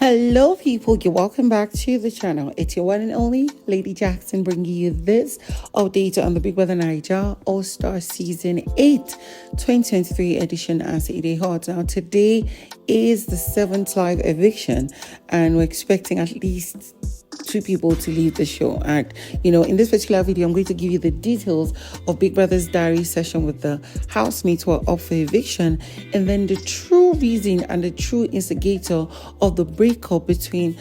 Hello people, you're welcome back to the channel. It's your one and only Lady Jackson bringing you this update on the Big Brother Naija All-Star Season 8 2023 edition as it is hot. Now today is the 7th live eviction and we're expecting at least 2 people to leave the show. And in this particular video I'm going to give you the details of Big Brother's diary session with the housemates who are up for eviction, and then the true reason and the true instigator of the breakup between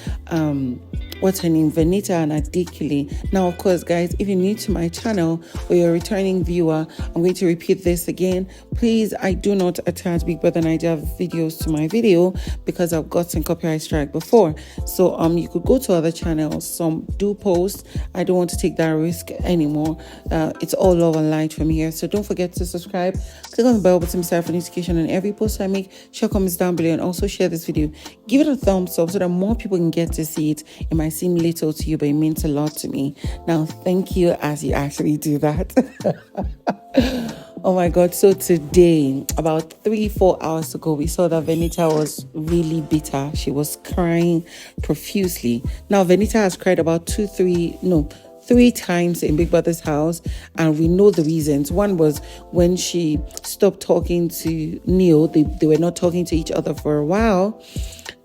what's her name, Venita and Adekunle. Now, of course, guys, if you're new to my channel or you're a returning viewer, I'm going to repeat this again. Please, I do not attach Big Brother Naija videos to my video because I've gotten copyright strike before. So you could go to other channels. Some do post. I don't want to take that risk anymore. It's all love and light from here. So don't forget to subscribe. Click on the bell button beside for notification on every post I make. Share comments down below and also share this video. Give it a thumbs up so that more people can get to see it. It might seem little to you, but it means a lot to me. Now, thank you as you actually do that. Oh my God. So today, about 3-4 hours ago, we saw that Venita was really bitter. She was crying profusely. Now, Venita has cried about 3 times in Big Brother's house, and we know the reasons. One was when she stopped talking to Neil. They were not talking to each other for a while.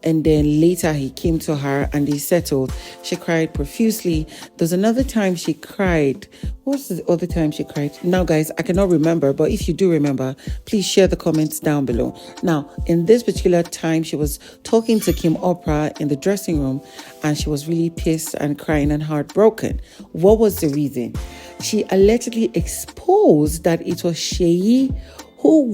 And then later he came to her and they settled. She cried profusely. There's another time she cried. What's the other time she cried? Now, guys, I cannot remember, but if you do remember, please share the comments down below. Now, in this particular time, she was talking to Kim Oprah in the dressing room and she was really pissed and crying and heartbroken. What was the reason? She allegedly exposed that it was Seyi who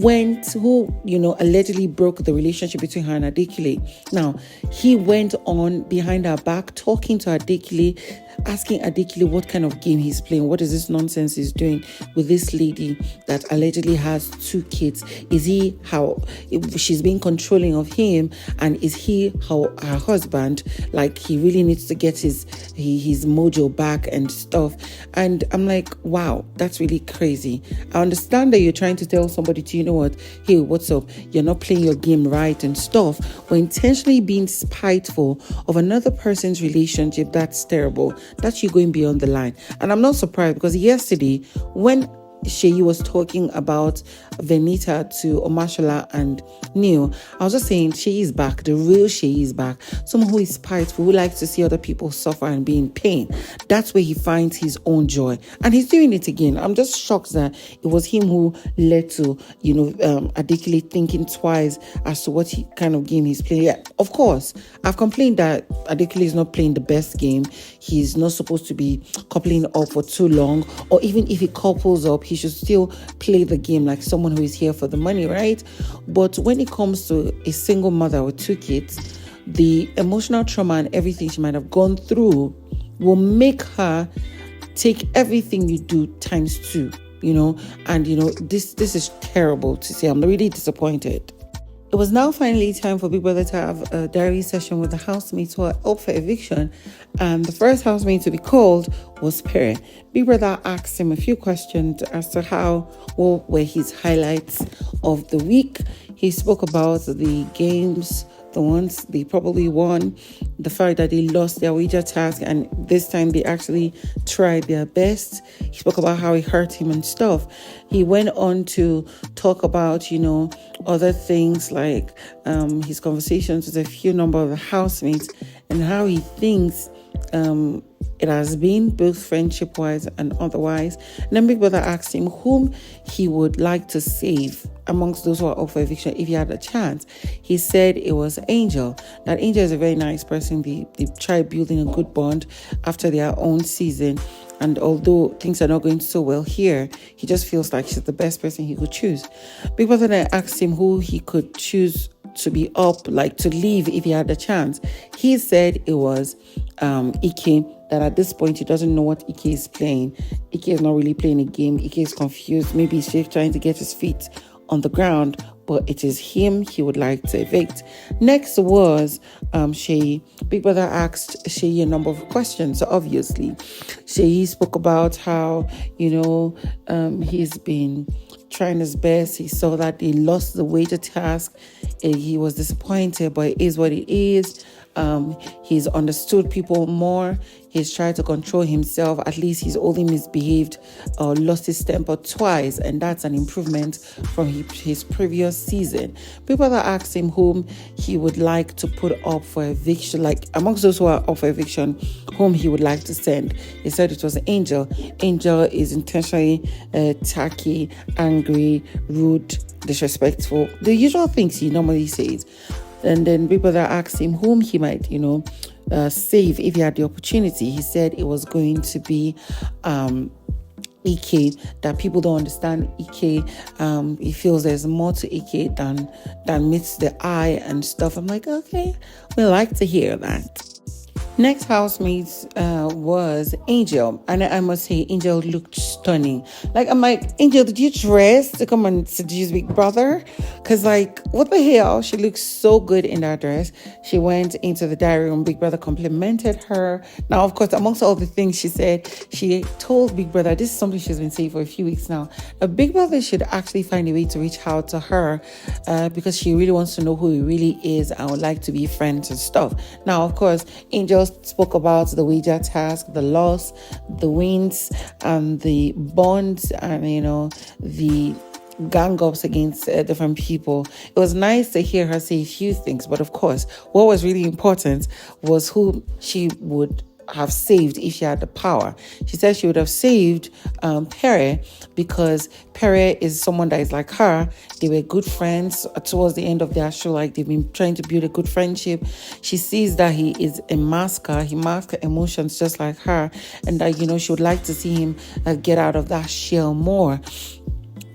allegedly broke the relationship between her and Adekunle. Now, he went on behind her back talking to Adekunle, asking Adekunle what kind of game he's playing. What is this nonsense he's doing with this lady that allegedly has 2 kids? Is he she's being controlling of him, and is he her husband? Like, he really needs to get his mojo back and stuff. And I'm like, wow, that's really crazy. I understand that you're trying to tell somebody to, hey, what's up? You're not playing your game right and stuff, but intentionally being spiteful of another person's relationship, that's terrible. That's you going beyond the line. And I'm not surprised because yesterday when Seyi was talking about Venita to Omashola and Neil, I was just saying Seyi is back. The real Seyi is back. Someone who is spiteful, who likes to see other people suffer and be in pain. That's where he finds his own joy. And he's doing it again. I'm just shocked that it was him who led to, Adekunle thinking twice as to what kind of game he's playing. Yeah, of course, I've complained that Adekunle is not playing the best game. He's not supposed to be coupling up for too long, or even if he couples up, he should still play the game like someone who is here for the money, right? But when it comes to a single mother with 2 kids, the emotional trauma and everything she might have gone through will make her take everything you do times 2, and this is terrible to see. I'm really disappointed. It was now finally time for Big Brother to have a diary session with the housemates who are up for eviction, and the first housemate to be called was Pere. Big Brother asked him a few questions as to what were his highlights of the week. He spoke about the games, the ones they probably won, the fact that they lost their wager task and this time they actually tried their best. He spoke about how it hurt him and stuff. He went on to talk about, other things like his conversations with a few number of the housemates and how he thinks it has been both friendship-wise and otherwise. And then Big Brother asked him whom he would like to save amongst those who are up for eviction if he had a chance. He said it was Angel. That Angel is a very nice person. They tried building a good bond after their own season. And although things are not going so well here, he just feels like she's the best person he could choose. Big Brother then asked him who he could choose to be up, like to leave if he had a chance. He said it was Ike, that at this point he doesn't know what Ike is playing. Ike is not really playing a game. Ike is confused. Maybe he's just trying to get his feet on the ground, but it is him he would like to evict. Next was Seyi. Big Brother asked Seyi a number of questions. So obviously, Seyi spoke about how, he's been trying his best. He saw that he lost the wager task. He was disappointed, but it is what it is. He's understood people more. He's tried to control himself. At least he's only misbehaved or lost his temper twice, and that's an improvement from his previous season. People that asked him whom he would like to put up for eviction, like amongst those who are up for eviction, whom he would like to send. He said it was Angel. Angel is intentionally tacky, angry, rude, disrespectful. The usual things he normally says. And then people that asked him whom he might, save if he had the opportunity, he said it was going to be Ike, that people don't understand Ike. He feels there's more to Ike than meets the eye and stuff. I'm like, okay, we like to hear that. Next housemate was Angel, and I must say Angel looked stunning. Like, I'm like, Angel, did you dress to come and seduce Big Brother? Because, like, what the hell? She looks so good in that dress. She went into the diary room. Big Brother complimented her. Now, of course, amongst all the things she said, she told Big Brother, this is something she's been saying for a few weeks now, Big Brother should actually find a way to reach out to her because she really wants to know who he really is and would like to be friends and stuff. Now, of course, Angel spoke about the wager task, the loss, the wins, and the bonds, and the gang ups against different people. It was nice to hear her say a few things, but of course, what was really important was who she would have saved if she had the power. She said she would have saved Pere, because Pere is someone that is like her. They were good friends towards the end of their show. Like, they've been trying to build a good friendship. She sees that he is a masker. He masks emotions just like her, and that she would like to see him get out of that shell more.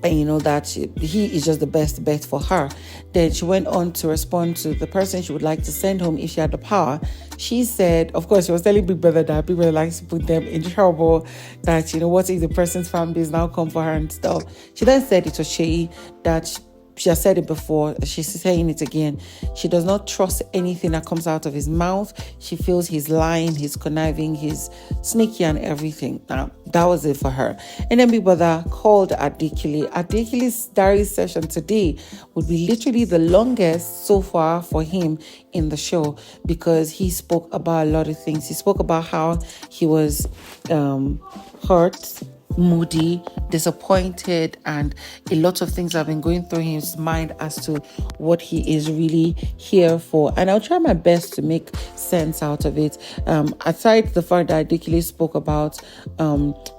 And that he is just the best bet for her. Then she went on to respond to the person she would like to send home if she had the power. She said, of course, she was telling Big Brother that Big Brother likes to put them in trouble, that, what if the person's family is now come for her and stuff. She then said it was Seyi, that she has said it before, she's saying it again. She does not trust anything that comes out of his mouth. She feels he's lying, he's conniving, he's sneaky and everything. Now, that was it for her. And then Big Brother called Adekunle. Adekunle's diary session today would be literally the longest so far for him in the show, because he spoke about a lot of things. He spoke about how he was hurt, moody, disappointed, and a lot of things have been going through his mind as to what he is really here for. And I'll try my best to make sense out of it. Aside the fact that Adekunle spoke about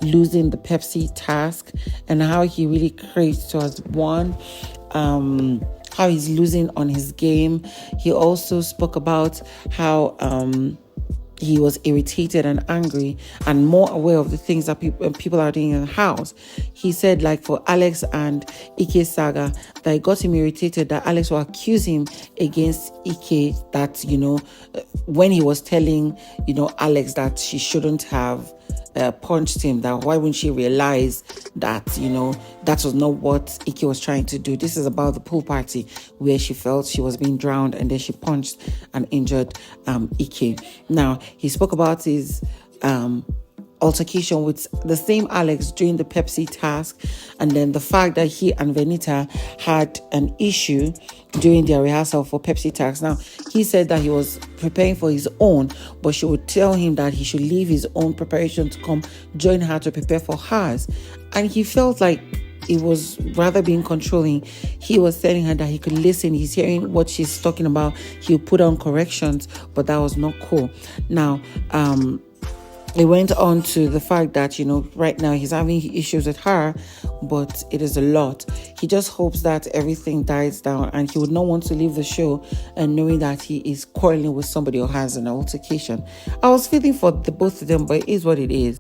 losing the Pepsi task and how he really craves towards one, how he's losing on his game. He also spoke about how he was irritated and angry and more aware of the things that people are doing in the house. He said, like, for Alex and Ike saga, that it got him irritated that Alex will accuse him against Ike, that, when he was telling, Alex that she shouldn't have punched him, that why wouldn't she realize that, that was not what Ike was trying to do. This is about the pool party where she felt she was being drowned and then she punched and injured Ike. Now, he spoke about his altercation with the same Alex during the Pepsi task, and then the fact that he and Venita had an issue during their rehearsal for Pepsi task. Now, he said that he was preparing for his own, but she would tell him that he should leave his own preparation to come join her to prepare for hers. And he felt like it was rather being controlling. He was telling her that he could listen. He's hearing what she's talking about. He'll put on corrections, but that was not cool. Now, it went on to the fact that, right now he's having issues with her, but it is a lot. He just hopes that everything dies down, and he would not want to leave the show and knowing that he is quarreling with somebody or has an altercation. I was feeling for the both of them, but it is what it is.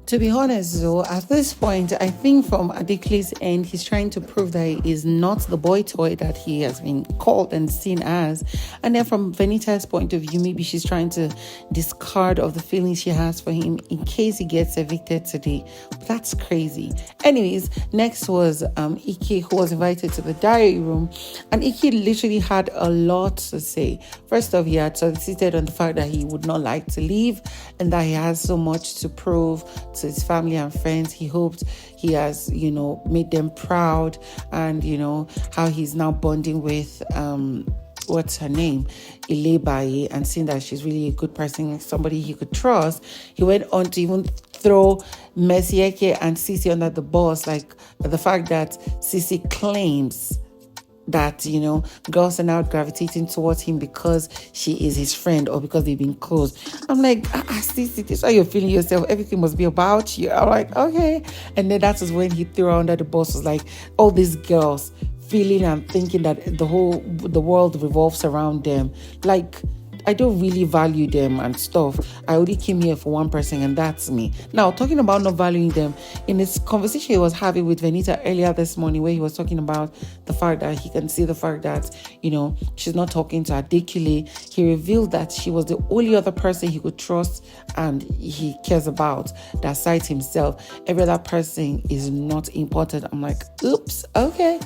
To be honest, though, at this point, I think from Adekunle's end, he's trying to prove that he is not the boy toy that he has been called and seen as. And then from Venita's point of view, maybe she's trying to discard of the feelings she has for him in case he gets evicted today. But that's crazy. Anyways, next was Ike, who was invited to the diary room. And Ike literally had a lot to say. First off, he had solicited on the fact that he would not like to leave and that he has so much to prove to his family and friends. He hoped he has, made them proud, and, how he's now bonding with, what's her name, Ilebaye, and seeing that she's really a good person, somebody he could trust. He went on to even throw Ceec and Ceec under the bus, like the fact that Ceec claims that, girls are now gravitating towards him because she is his friend or because they've been close. I'm like, Ceec, this is how you're feeling yourself. Everything must be about you. I'm like, okay. And then that was when he threw her under the bus, was like, all these girls feeling and thinking that the world revolves around them. Like, I don't really value them and stuff. I only came here for one person, and that's me. Now, talking about not valuing them, in this conversation he was having with Venita earlier this morning, where he was talking about the fact that he can see the fact that, she's not talking to Adekunle, he revealed that she was the only other person he could trust and he cares about, that aside himself, every other person is not important. I'm like, oops, okay.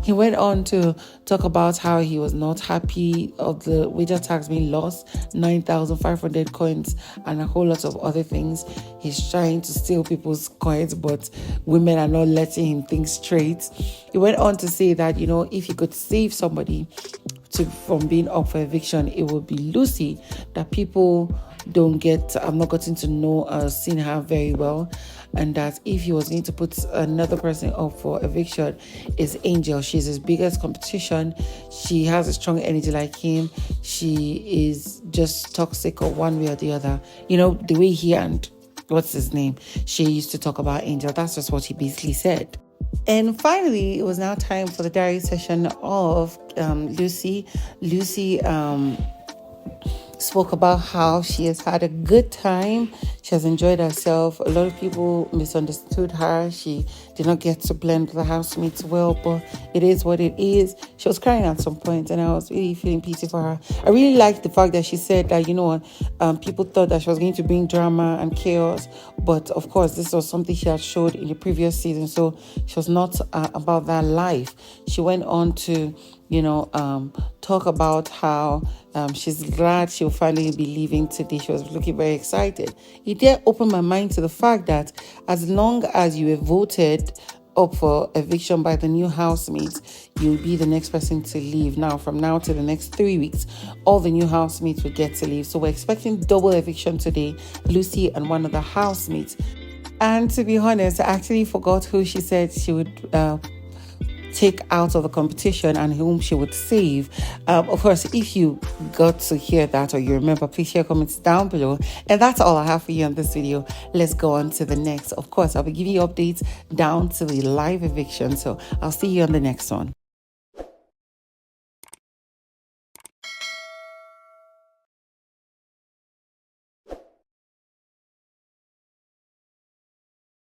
He went on to talk about how he was not happy of the wager tax being lost, 9,500 coins, and a whole lot of other things. He's trying to steal people's coins, but women are not letting him think straight. He went on to say that, if he could save somebody from being up for eviction, it would be Lucy, that people don't get, I've not gotten to know, seen her very well, and that if he was going to put another person up for eviction, is Angel. She's his biggest competition. She has a strong energy like him. She is just toxic or one way or the other. The way he and what's his name, she used to talk about Angel. That's just what he basically said. And finally, it was now time for the diary session of Lucy. Lucy spoke about how she has had a good time. She has enjoyed herself. A lot of people misunderstood her. She did not get to blend with the housemates well, but it is what it is. She was crying at some point, and I was really feeling pity for her. I really liked the fact that she said that, people thought that she was going to bring drama and chaos, but of course, this was something she had showed in the previous season, so she was not about that life. She went on to talk about how she's glad she'll finally be leaving today. She was looking very excited. It did open my mind to the fact that as long as you were voted up for eviction by the new housemates, you'll be the next person to leave. Now, from now to the next 3 weeks, all the new housemates will get to leave. So we're expecting double eviction today, Lucy and one of the housemates. And to be honest, I actually forgot who she said she would take out of the competition and whom she would save. Of course, if you got to hear that or you remember, please share comments down below. And that's all I have for you on this video. Let's go on to the next. Of course, I'll be giving you updates down to the live eviction. So I'll see you on the next one.